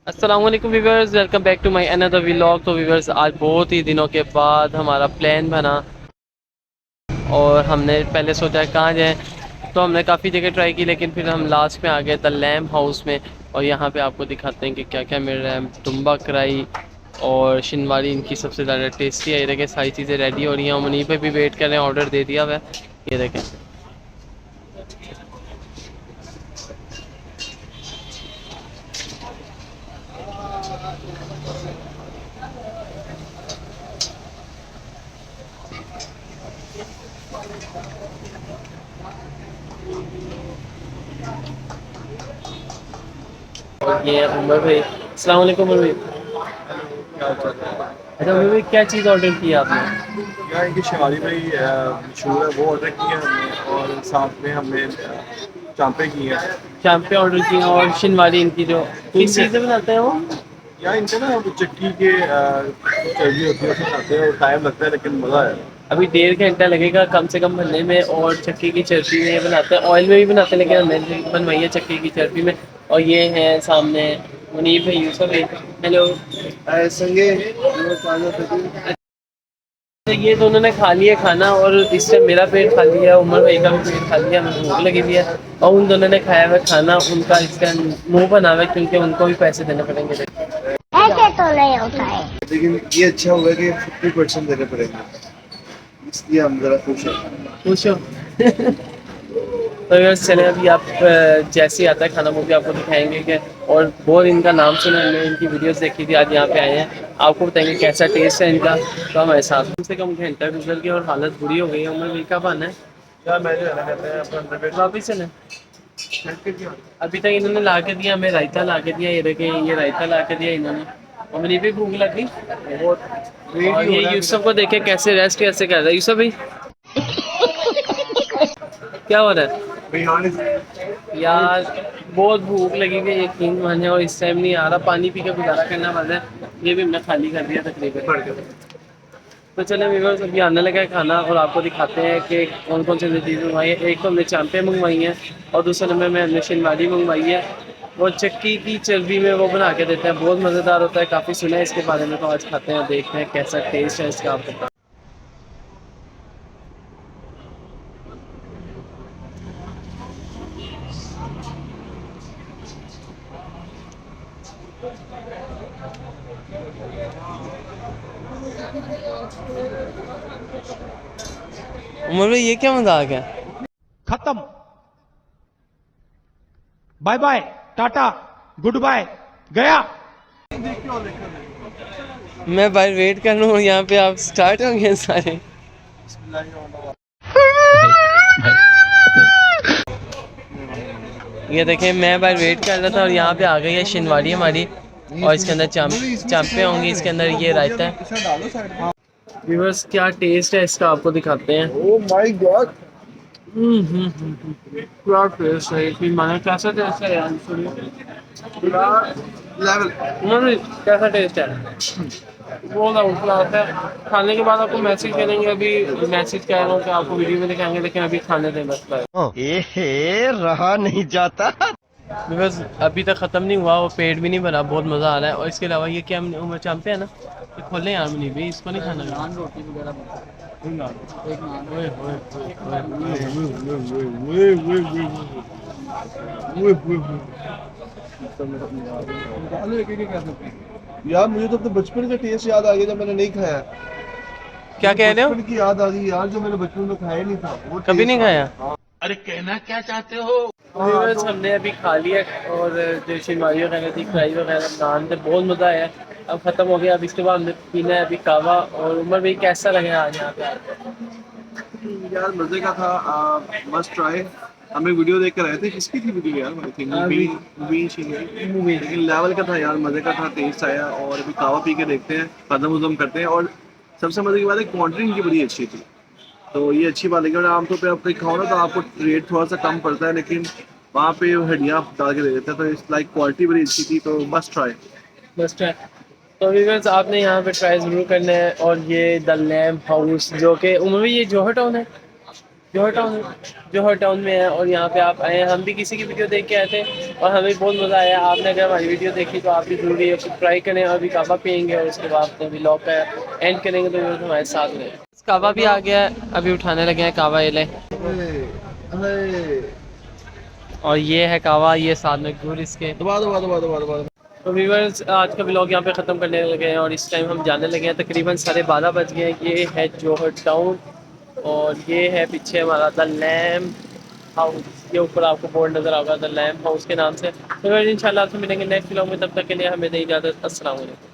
अस्सलाम वालेकुम viewers, welcome back to my another vlog. तो व्यूवर्स, आज बहुत ही दिनों के बाद हमारा प्लान बना और हमने पहले सोचा है कहाँ जाएं। तो हमने काफ़ी जगह ट्राई की, लेकिन फिर हम लास्ट में आ गए द लैम्प हाउस में। और यहाँ पे आपको दिखाते हैं कि क्या क्या मिल रहा है। dumba कढ़ाई और shinwari इनकी सबसे ज़्यादा टेस्टी है। ये देखें, सारी चीज़ें रेडी हो रही हैं। हम उन्हीं पर भी वेट कर रहे हैं, ऑर्डर दे दिया हुआ है। ये देखें, और ये है उमर भाई। अस्सलाम वालेकुम उमर भाई। अच्छा उमर भाई, क्या चीज़ ऑर्डर की है आपने? यहाँ की शिवाली भाई मशहूर है, वो ऑर्डर किया हमने और साथ में हमने चांपे की हैं। चांपे ऑर्डर की हैं और शिनवारी इनकी जो किस चीज़ से बनाते हैं वो? यहाँ इनको ना वो चक्की के चर्बी होती है उसमें खाते हैं और टाइम लगता है लेकिन मज़ा है। अभी 1.5 घंटा लगेगा कम से कम बनने में। और चक्की की चर्बी में ये बनाते हैं, ऑयल में भी बनाते हैं, लेकिन हमने बनवाई है चक्की की चर्बी में। और ये है सामने मुनीब है, यूसुफ है। हेलो। संगे तो ये दोनों ने खा लिया खाना और इससे मेरा पेट खाली है, उमर भाई का भी पेट खा लिया, हमें भूख लगी हुई है। और उन दोनों ने खाया हुआ खाना, उनका इसका मुंह बना हुआ है, क्योंकि उनको भी पैसे देने पड़ेंगे। ऐसे तो नहीं होता है। लेकिन ये अच्छा हुआ कि 50% देने पड़ेंगे, इसलिए हम ज़रा खुश हैं। खुश हो? तो बस चले, अभी आप जैसे ही आता है खाना वो भी आपको दिखाएंगे कि। और बहुत इनका नाम सुना, हमने इनकी वीडियोस देखी थी, आज यहाँ पे आए हैं, आपको बताएंगे कैसा टेस्ट है इनका। तो हमारे साथ कम से कम घंटा गुजर गया और हालत बुरी हो गई है। उम्र का बहाना है क्या मैं जो है ना कहते हैं अपना अंदर वापिस चले। बैठ अभी तक इन्होंने ला के दिया, हमें रायता ला के दिया, ये देखें, ये रायता ला के दिया इन्होंने। और मेरी भी भूख लग गई। बहुत वेट और ही हो ये रहा है यूसुफ को देखे कैसे रेस्ट कैसे कर रहा है। यूसुफ भाई, क्या हो रहा है यार? बहुत भूख लगी हुई है, यकीन माने, और इस टाइम नहीं आ रहा, पानी पी के गुजारा करना वाला है। ये भी हमने खाली कर दिया तकरीबन। तो चले व्यूअर्स, अभी आने लगा है खाना और आपको दिखाते हैं कि कौन कौन सी चीज़ मंगवाई है। एक तो हमने चांपे मंगवाई हैं और दूसरे नंबर में हमने शिनवारी मंगवाई है। वो चक्की की चर्बी में वो बना के देते हैं, बहुत मज़ेदार होता है, काफ़ी सुना है इसके बारे में। तो आज खाते हैं, देखते हैं कैसा टेस्ट है इसका, आपको। उमर भाई, ये क्या मजाक है? खत्म। Bye bye, tata, goodbye, गया। मैं बाहर वेट कर रहा हूँ, यहाँ पे आप स्टार्ट हो गए सारे। ये देखें, मैं बाहर वेट कर रहा था और यहाँ पे आ गई है शिनवारी हमारी। और इसके अंदर चांपे होंगी, इसके अंदर ये रायता है। व्यूअर्स, क्या टेस्ट है इसका आपको दिखाते हैं। ओह माय गॉड, क्या टेस्ट है, यकीन माने, कैसा टेस्ट है यार, सुनिए। लेवल कैसा टेस्ट है? वो आउट क्लास है। खाने के बाद आपको मैसेज करेंगे, अभी मैसेज कह रहा हूँ कि आपको वीडियो में दिखाएंगे, लेकिन अभी खाने दें बस। एहे, रहा नहीं जाता। बिकॉज अभी तक ख़त्म नहीं हुआ, वो पेट भी नहीं भरा, बहुत मज़ा आ रहा है। और इसके अलावा ये क्या उमर चांपे है ना, ये खोलें यार मुनीब भाई, इसको नहीं खाना। नान रोटी वगैरह, यार मुझे तो अपने बचपन का टेस्ट याद आ गया जब मैंने नहीं खाया। क्या कह रहे हो? बचपन की याद आ गई यार, जो मैंने बचपन में खाया नहीं था वो कभी नहीं खाया? अरे कहना क्या चाहते हो? हमने अभी खा लिया और जो शिनवारी वगैरह थी, फ्राई वगैरह, नान थे, बहुत मज़ा आया। अब ख़त्म हो गया, अब इसके बाद हमने पीना है अभी कावा। और उमर भाई, कैसा लगा आज यहाँ पे? यार मजे का था, मस्ट ट्राई। हमें वीडियो देख कर आए थे, किसकी थी वीडियो यार? आई थिंक मूवी, लेकिन लेवल का था यार, मजे का था, टेस्ट आया। और अभी कावा पी के देखते हैं, कदम उदम करते हैं। और सबसे मजे की बात है, क्वांटिटी इनकी बड़ी अच्छी थी, तो ये अच्छी बात है। क्योंकि आमतौर पे आप कहीं खाओ ना तो आपको रेट थोड़ा सा कम पड़ता है, लेकिन वहाँ पे हड्डियाँ डाल के दे देते हैं, तो इस लाइक क्वालिटी बड़ी अच्छी थी, तो मस्ट ट्राई। बस ट्राई। तो व्यूअर्स, आपने यहाँ पे ट्राई ज़रूर करना है। और ये द लैम्प हाउस, जो कि उमर भाई, ये जौहर टाउन है। जौहर टाउन में है और यहाँ पे आप आए हैं। हम भी किसी की वीडियो देख के आए थे और हमें बहुत मज़ा आया। आपने अगर हमारी वीडियो देखी तो आप भी ज़रूरी है ट्राई करें। अभी काबा पियेंगे और उसके बाद अपने व्लॉग का एंड करेंगे, तो वो हमारे साथ रहें। काबा भी आ गया है, अभी उठाने लगे हैं काबा ये ले। और ये है काबा, ये साथ में गुर इसके। तो व्यूअर्स आज का व्लॉग यहाँ पे ख़त्म करने लगे हैं और इस टाइम हम जाने लगे हैं। तकरीबन 12:30 बज गए हैं। ये है जौहर टाउन और ये है पीछे हमारा द लैम्प हाउस। ये ऊपर आपको बोर्ड नज़र आएगा द लैम्प हाउस के नाम से। तो इंशाल्लाह आपसे मिलेंगे नेक्स्ट व्लॉग में, तब तक के लिए हमें दें इजाज़त। अस्सलाम वालेकुम।